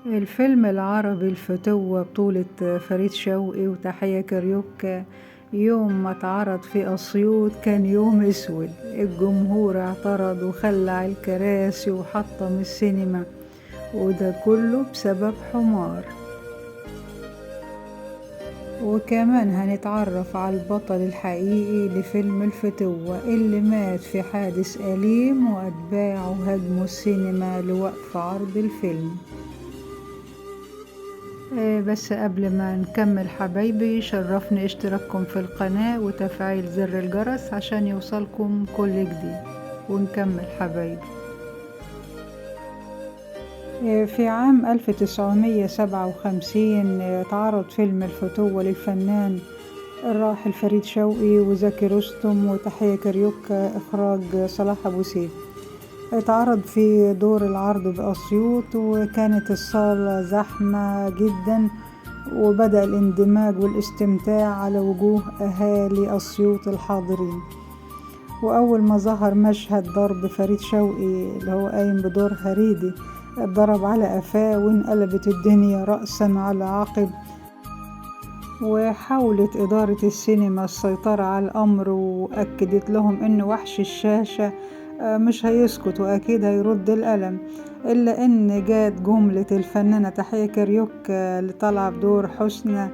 الفيلم العربي الفتوة بطولة فريد شوقي وتحية كاريوكا، يوم ما اتعرض في أسيوط كان يوم أسود. الجمهور اعترض وخلع الكراسي وحطم السينما، وده كله بسبب حمار. وكمان هنتعرف على البطل الحقيقي لفيلم الفتوة اللي مات في حادث أليم وأتباعه هاجموا السينما لوقف عرض الفيلم. بس قبل ما نكمل حبايبي، شرفني اشتراككم في القناة وتفعيل زر الجرس عشان يوصلكم كل جديد. ونكمل حبايبي. في عام 1957 اتعرض فيلم الفتوة للفنان الراحل فريد شوقي وزكي رستم وتحية كاريوكا، إخراج صلاح أبو سيف. اتعرض في دور العرض بأسيوط، وكانت الصالة زحمة جدا، وبدأ الاندماج والاستمتاع على وجوه أهالي أسيوط الحاضرين. وأول ما ظهر مشهد ضرب فريد شوقي اللي هو قايم بدور هريدي، اتضرب على قفاه وانقلبت الدنيا رأسا على عقب. وحاولت إدارة السينما السيطرة على الأمر، وأكدت لهم إن وحش الشاشة مش هيسكت وأكيد هيرد الألم، إلا إن جات جملة الفنانة تحية كاريوكا اللي طالعة بدور حسنى،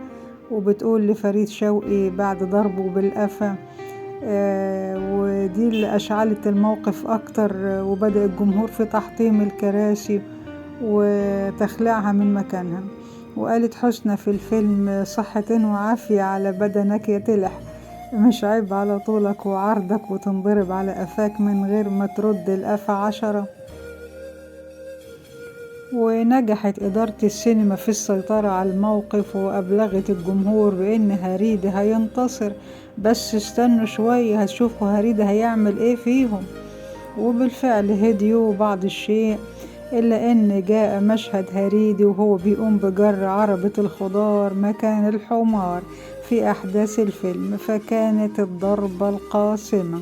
وبتقول لفريد شوقي بعد ضربه بالقفا. ودي اللي أشعلت الموقف أكتر، وبدأ الجمهور في تحطيم الكراسي وتخليعها من مكانها. وقالت حسنى في الفيلم: صحة وعافية على بدنك يا تلح، مش عيب على طولك وعرضك وتنضرب على قفاك من غير ما ترد القفا 10. ونجحت إدارة السينما في السيطرة على الموقف، وأبلغت الجمهور بأن هريدي هينتصر، بس استنوا شوية هتشوفوا هريدي هيعمل ايه فيهم. وبالفعل هديوا بعض الشيء، إلا أن جاء مشهد هريدي وهو بيقوم بجر عربة الخضار مكان الحمار في أحداث الفيلم، فكانت الضربة القاسمة.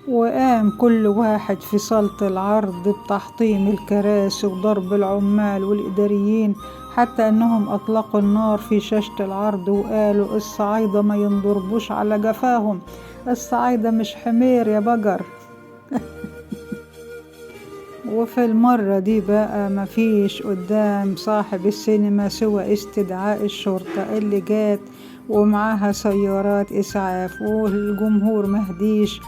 وقام كل واحد في صالة العرض بتحطيم الكراسي وضرب العمال والإداريين، حتى أنهم أطلقوا النار في شاشة العرض وقالوا: الصعايدة ما ينضربوش على جفاهم، الصعايدة مش حمير يا بجر. وفي المرة دي بقى مفيش قدام صاحب السينما سوى استدعاء الشرطة اللي جات ومعاها سيارات إسعاف، والجمهور مهديش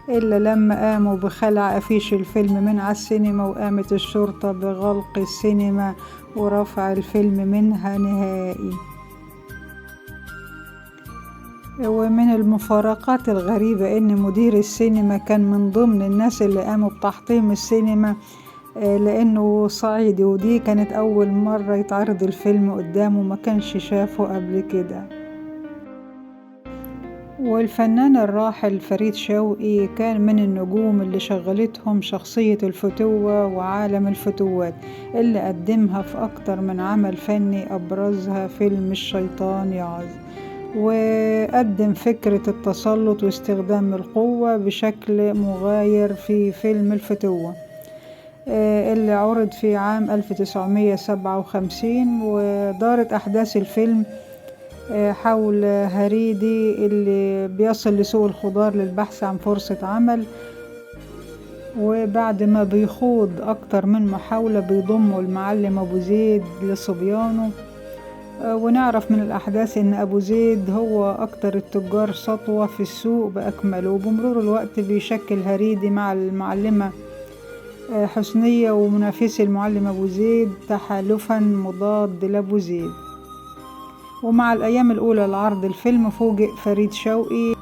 إلا لما قاموا بخلع أفيش الفيلم من على السينما، وقامت الشرطة بغلق السينما ورفع الفيلم منها نهائي. ومن المفارقات الغريبة إن مدير السينما كان من ضمن الناس اللي قاموا بتحطيم السينما، لأنه صعيدي، ودي كانت أول مرة يتعرض الفيلم قدامه، ما كانش شافه قبل كده. والفنان الراحل فريد شوقي كان من النجوم اللي شغلتهم شخصية الفتوة وعالم الفتوات، اللي قدمها في أكتر من عمل فني، أبرزها فيلم الشيطان يعظ، وقدم فكرة التسلط واستخدام القوة بشكل مغاير في فيلم الفتوة اللي عرض في عام 1957. ودارت أحداث الفيلم حول هريدي اللي بيصل لسوق الخضار للبحث عن فرصة عمل، وبعد ما بيخوض أكتر من محاولة بيضمه المعلم أبو زيد لصبيانه. ونعرف من الأحداث إن أبو زيد هو أكتر التجار سطوة في السوق بأكمله، وبمرور الوقت بيشكل هريدي مع المعلمة حسنية ومنافسي المعلم أبو زيد تحالفا مضاد لأبو زيد. ومع الأيام الأولى لعرض الفيلم فوجئ فريد شوقي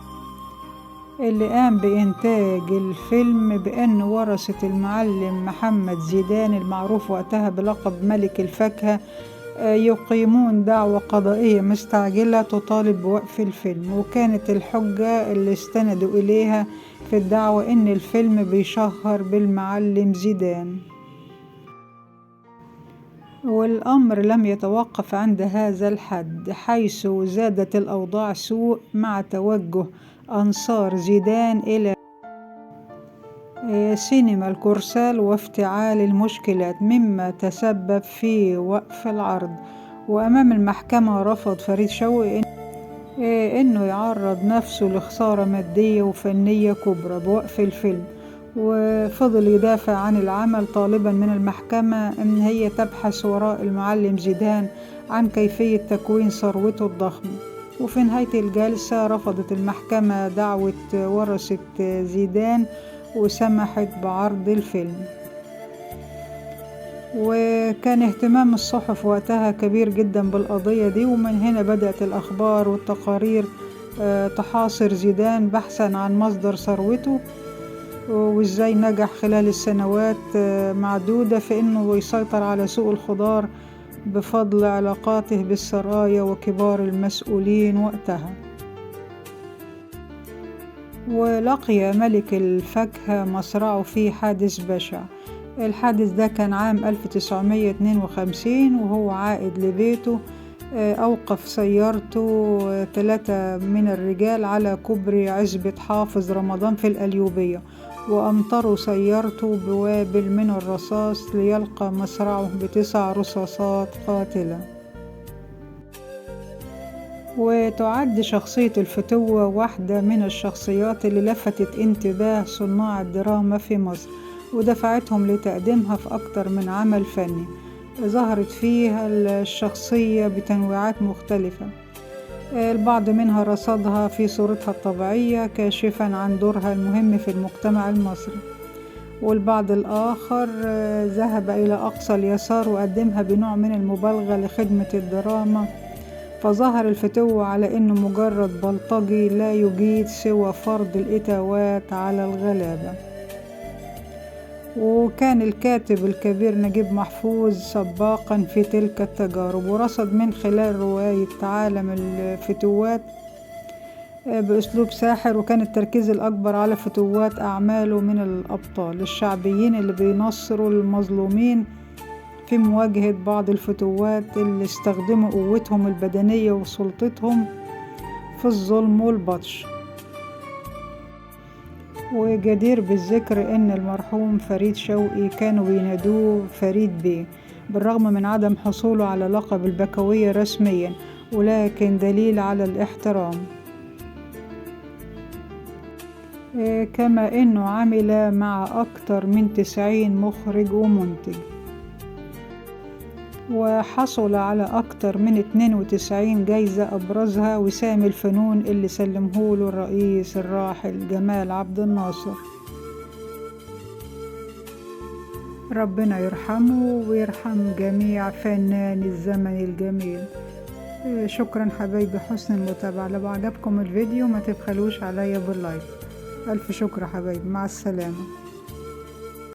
اللي قام بإنتاج الفيلم بأن ورثة المعلم محمد زيدان المعروف وقتها بلقب ملك الفاكهة يقيمون دعوى قضائية مستعجلة تطالب بوقف الفيلم. وكانت الحجة اللي استندوا إليها في الدعوة إن الفيلم بيشهر بالمعلم زيدان. والأمر لم يتوقف عند هذا الحد، حيث زادت الأوضاع سوء مع توجه أنصار زيدان سينما الكورسال وافتعال المشكلات مما تسبب في وقف العرض. وأمام المحكمة رفض فريد شوقي إنه يعرض نفسه لخسارة مادية وفنية كبرى بوقف الفيلم، وفضل يدافع عن العمل طالبا من المحكمة إن هي تبحث وراء المعلم زيدان عن كيفية تكوين ثروته الضخمة. وفي نهاية الجلسة رفضت المحكمة دعوة ورثة زيدان وسمحت بعرض الفيلم. وكان اهتمام الصحف وقتها كبير جدا بالقضية دي، ومن هنا بدأت الأخبار والتقارير تحاصر زيدان بحثا عن مصدر ثروته، وإزاي نجح خلال السنوات معدودة في إنه يسيطر على سوق الخضار بفضل علاقاته بالسرايا وكبار المسؤولين وقتها. ولقي ملك الفاكهة مصرعه في حادث بشع. الحادث ده كان عام 1952 وهو عائد لبيته. أوقف سيارته 3 من الرجال على كوبري عزبة حافظ رمضان في القليوبية، وأمطروا سيارته بوابل من الرصاص ليلقى مصرعه ب9 رصاصات قاتلة. وتعد شخصية الفتوة واحدة من الشخصيات اللي لفتت انتباه صناع الدراما في مصر، ودفعتهم لتقديمها في أكتر من عمل فني ظهرت فيها الشخصية بتنويعات مختلفة. البعض منها رصدها في صورتها الطبيعية كاشفا عن دورها المهم في المجتمع المصري، والبعض الآخر ذهب إلى أقصى اليسار وقدمها بنوع من المبالغة لخدمة الدراما، فظهر الفتوة على إنه مجرد بلطجي لا يجيد سوى فرض الإتاوات على الغلابة. وكان الكاتب الكبير نجيب محفوظ سباقا في تلك التجارب، ورصد من خلال رواية عالم الفتوات بأسلوب ساحر، وكان التركيز الأكبر على فتوات أعماله من الأبطال الشعبيين اللي بينصروا المظلومين في مواجهة بعض الفتوات اللي استخدموا قوتهم البدنية وسلطتهم في الظلم والبطش. وجدير بالذكر إن المرحوم فريد شوقي كانوا بينادوه فريد بيه بالرغم من عدم حصوله على لقب البكوية رسميا، ولكن دليل على الاحترام. كما إنه عمل مع أكتر من 90 مخرج ومنتج، وحصل على أكتر من 92 جايزة أبرزها وسام الفنون اللي سلمهوله الرئيس الراحل جمال عبد الناصر، ربنا يرحمه ويرحم جميع فنان الزمن الجميل. شكرا حبايبي، حسن المتابعة. لو عجبكم الفيديو ما تبخلوش عليا باللايك. ألف شكر حبايبي، مع السلامة.